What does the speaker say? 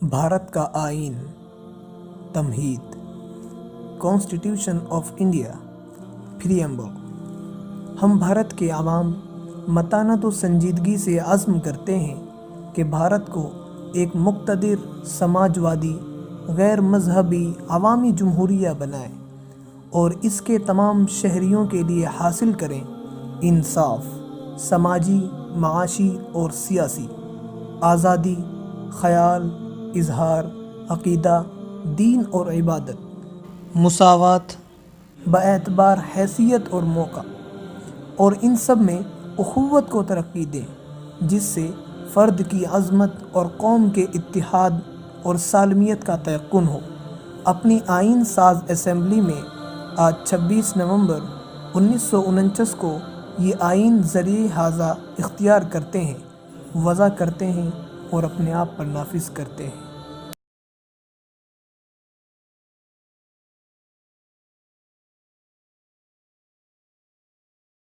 بھارت کا آئین، تمہید، کانسٹیٹیوشن آف انڈیا، پریمبل۔ ہم بھارت کے عوام متانت و سنجیدگی سے عزم کرتے ہیں کہ بھارت کو ایک مقتدر، سماجوادی، غیر مذہبی عوامی جمہوریہ بنائیں اور اس کے تمام شہریوں کے لیے حاصل کریں انصاف، سماجی، معاشی اور سیاسی آزادی، خیال، اظہار، عقیدہ، دین اور عبادت، مساوات باعتبار حیثیت اور موقع، اور ان سب میں اخوت کو ترقی دیں جس سے فرد کی عظمت اور قوم کے اتحاد اور سالمیت کا تیقن ہو۔ اپنی آئین ساز اسمبلی میں آج 26 نومبر 1949 کو یہ آئین ذریعہ ہاذا اختیار کرتے ہیں، وضع کرتے ہیں اور اپنے آپ پر نافذ کرتے ہیں۔